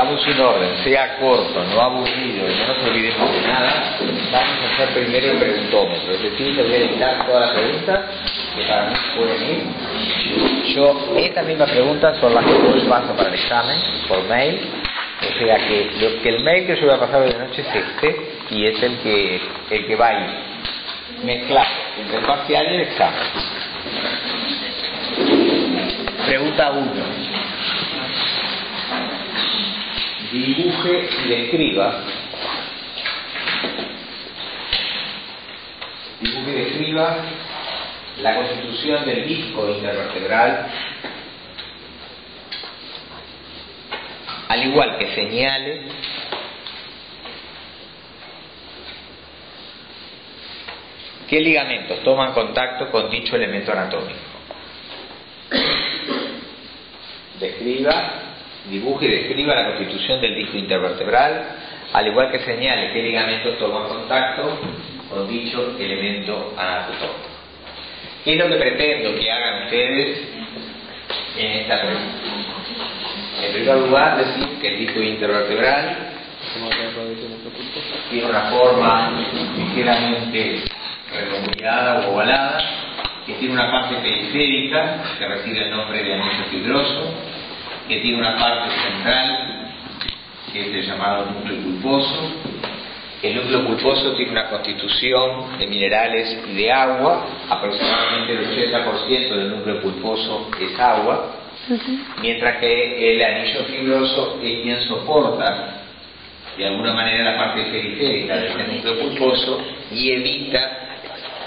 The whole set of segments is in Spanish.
tengamos un orden, sea corto, no aburrido y no nos olvidemos de nada, vamos a hacer primero el preguntómetro. Es decir, te voy a dictar todas las preguntas que para mí pueden ir. Estas mismas preguntas son las que hoy paso para el examen, por mail. O sea que el mail que yo voy a pasar hoy de noche es este, y es el que va a ir mezclado entre el parcial y el examen. Pregunta 1. Dibuje y describa la constitución del disco intervertebral, al igual que señale qué ligamentos toman contacto con dicho elemento anatómico. Dibuje y describa la constitución del disco intervertebral, al igual que señale qué ligamentos toman contacto con dicho elemento anatómico. ¿Qué es lo que pretendo que hagan ustedes en esta pregunta? En primer lugar, decir que el disco intervertebral tiene una forma ligeramente redondeada o ovalada, que tiene una parte periférica que recibe el nombre de anillo fibroso, que tiene una parte central que es el llamado núcleo pulposo. El núcleo pulposo tiene una constitución de minerales y de agua. Aproximadamente el 80% del núcleo pulposo es agua, mientras que el anillo fibroso es quien soporta de alguna manera la parte periférica de este núcleo pulposo y evita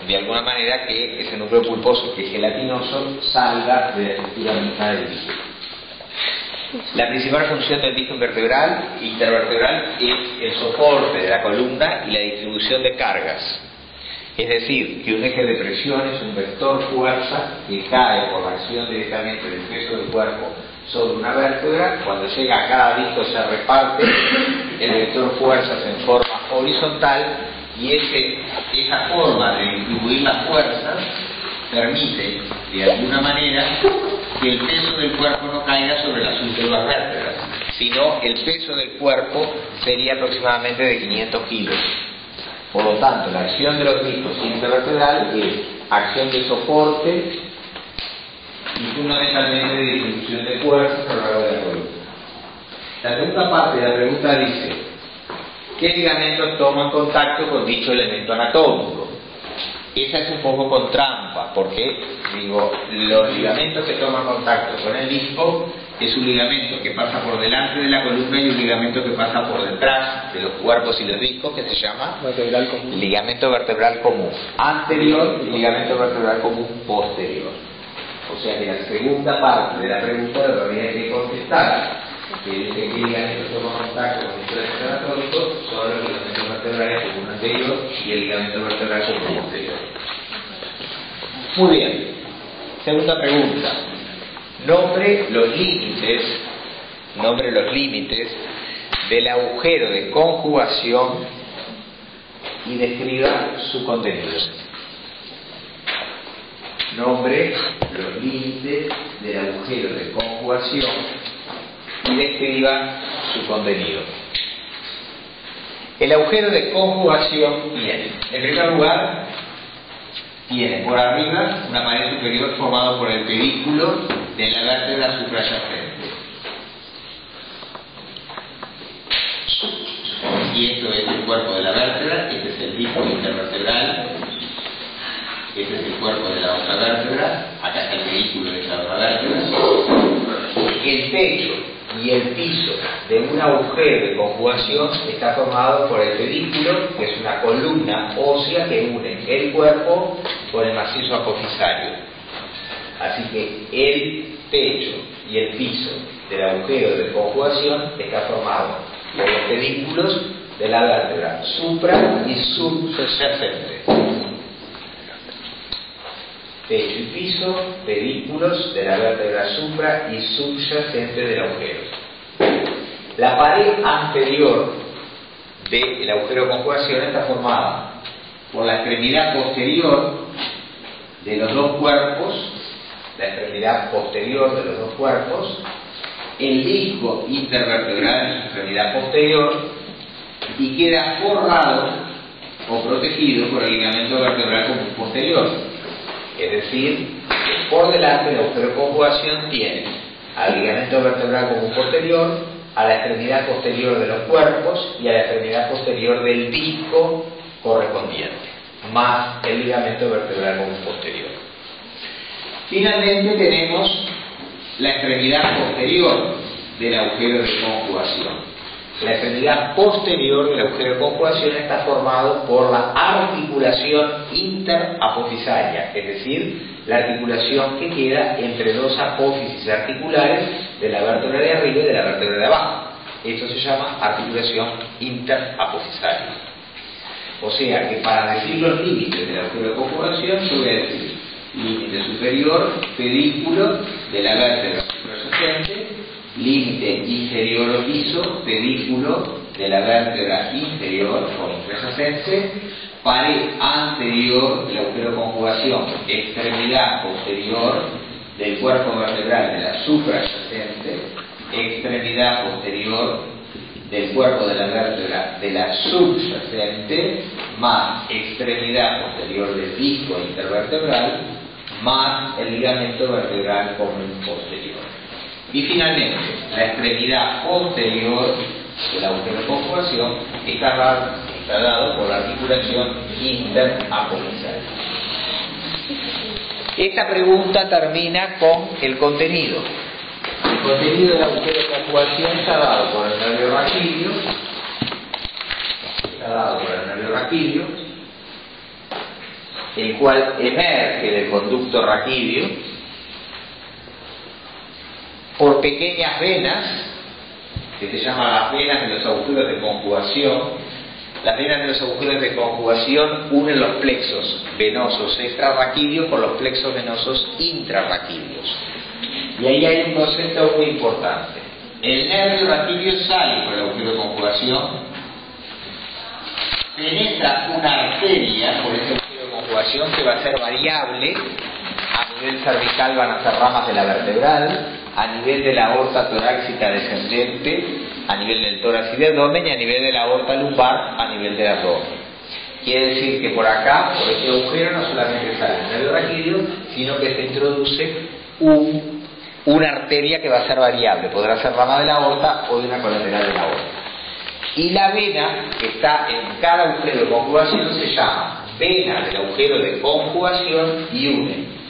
de alguna manera que ese núcleo pulposo, que es gelatinoso, salga de la estructura misma del disco. La principal función del disco intervertebral es el soporte de la columna y la distribución de cargas. Es decir, que un eje de presión es un vector fuerza que cae por la acción directamente del peso del cuerpo sobre una vértebra. Cuando llega a cada disco se reparte el vector fuerzas en forma horizontal, y esa forma de distribuir las fuerzas permite de alguna manera que el peso del cuerpo no caiga sobre las últimas vértebras, sino el peso del cuerpo sería aproximadamente de 500 kilos. Por lo tanto, la acción de los discos intervertebrales es acción de soporte y fundamentalmente de distribución de fuerzas a lo largo de la columna. La segunda parte de la pregunta dice: ¿qué ligamentos toman contacto con dicho elemento anatómico? Esa es un poco con trampa, porque los ligamentos que toman contacto con el disco es un ligamento que pasa por delante de la columna y un ligamento que pasa por detrás de los cuerpos y los discos, que se llama ligamento vertebral común anterior y ligamento vertebral común posterior. O sea que la segunda parte de la pregunta lo que habría que contestar, que dice que ligamentos toman contacto con el elemento anatómico, son los ligamentos vertebrales común anterior y el ligamento vertebral común posterior. Muy bien. Segunda pregunta. Nombre los límites del agujero de conjugación y describa su contenido. Nombre los límites del agujero de conjugación y describa su contenido. El agujero de conjugación tiene, en primer lugar, tiene por arriba una pared superior formada por el pedículo de la vértebra suprayacente. Y esto es el cuerpo de la vértebra, este es el disco intervertebral, este es el cuerpo de la otra vértebra, acá está el pedículo de esta otra vértebra. El techo y el piso de un agujero de conjugación está formado por el pedículo, que es una columna ósea que une el cuerpo con el macizo apofisario. Así que el techo y el piso del agujero de conjugación está formado por los pedículos de la vértebra supra y subyacente. Techo y piso, pedículos de la vértebra supra y subyacente del agujero. La pared anterior del agujero de conjugación está formada por la extremidad posterior de los dos cuerpos, el disco intervertebral en su extremidad posterior y queda forrado o protegido por el ligamento vertebral común posterior. Es decir, que por delante del agujero de conjugación tiene al ligamento vertebral común posterior, a la extremidad posterior de los cuerpos y a la extremidad posterior del disco correspondiente, más el ligamento vertebral común posterior. Finalmente tenemos la extremidad posterior del agujero de conjugación. La extremidad posterior del agujero de conjugación está formado por la articulación interapofisaria, es decir, la articulación que queda entre dos apófisis articulares de la vértebra de arriba y de la vértebra de abajo. Esto se llama articulación interapofisaria. O sea que para decir los límites del agujero de conjugación, yo voy a decir límite superior, pedículo de la vértebra subyacente, límite inferior o liso, pedículo de la vértebra inferior o infrayacente, pared anterior del agujero de conjugación, extremidad posterior del cuerpo vertebral de la suprayacente, extremidad posterior del cuerpo de la vértebra de la subyacente, más extremidad posterior del disco intervertebral, más el ligamento vertebral común posterior. Y finalmente, la extremidad posterior del agujero de conjugación está dado por la articulación interapofisaria. Esta pregunta termina con el contenido. El contenido del agujero de conjugación está dado por el nervio raquídeo, el cual emerge del conducto raquídeo por pequeñas venas, que se llaman las venas de los agujeros de conjugación. Las venas de los agujeros de conjugación unen los plexos venosos extrarraquídeos por los plexos venosos intrarraquídeos. Y ahí hay un concepto muy importante. El nervio raquídeo sale por el agujero de conjugación, penetra una arteria por ese agujero de conjugación que va a ser variable. A nivel cervical van a ser ramas de la vertebral, a nivel de la aorta torácica descendente, a nivel del tórax y del abdomen, y a nivel de la aorta lumbar, a nivel del abdomen. Quiere decir que por acá, por este agujero, no solamente sale el nervio raquídeo, sino que se introduce una arteria que va a ser variable, podrá ser rama de la aorta o de una colateral de la aorta. Y la vena que está en cada agujero de conjugación se llama vena del agujero de conjugación y une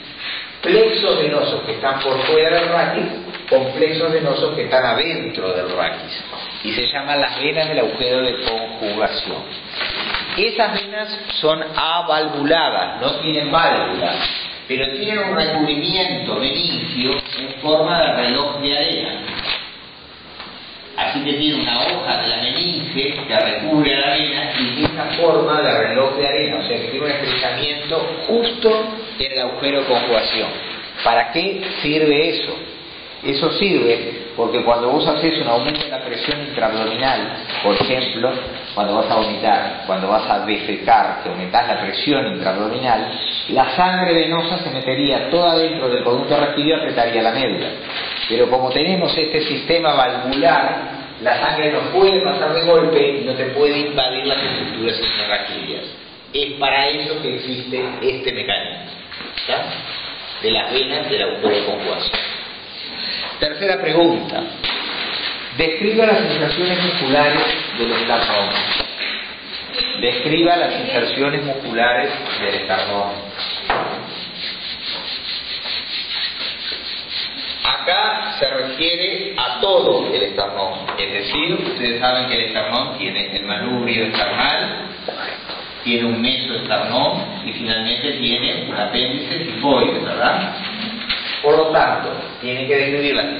plexos venosos que están por fuera del raquis con plexos venosos que están adentro del raquis, y se llaman las venas del agujero de conjugación. Esas venas son avalvuladas, no tienen válvulas, pero tienen un recubrimiento meningio en forma de reloj de arena. Así que tiene una hoja de la meninge que recubre a la vena y tiene una forma de reloj de arena, o sea que tiene un estrechamiento justo en el agujero de conjugación. ¿Para qué sirve eso? Eso sirve porque cuando vos haces un aumento de la presión intraabdominal, por ejemplo, cuando vas a vomitar, cuando vas a defecar, que aumentás la presión intraabdominal, la sangre venosa se metería toda dentro del conducto raquídeo y apretaría la médula. Pero como tenemos este sistema valvular, la sangre no puede pasar de golpe y no te puede invadir las estructuras raquídeas. Es para eso que existe este mecanismo, ¿está? De las venas del agujero de conjugación. Tercera pregunta. Describa las sensaciones musculares del esternón. Describa las inserciones musculares del esternón. Acá se refiere a todo el esternón, es decir, ustedes saben que el esternón tiene el manubrio esternal, tiene un mesoesternón y finalmente tiene un apéndice tifoide, ¿verdad? Por lo tanto, tiene que describir las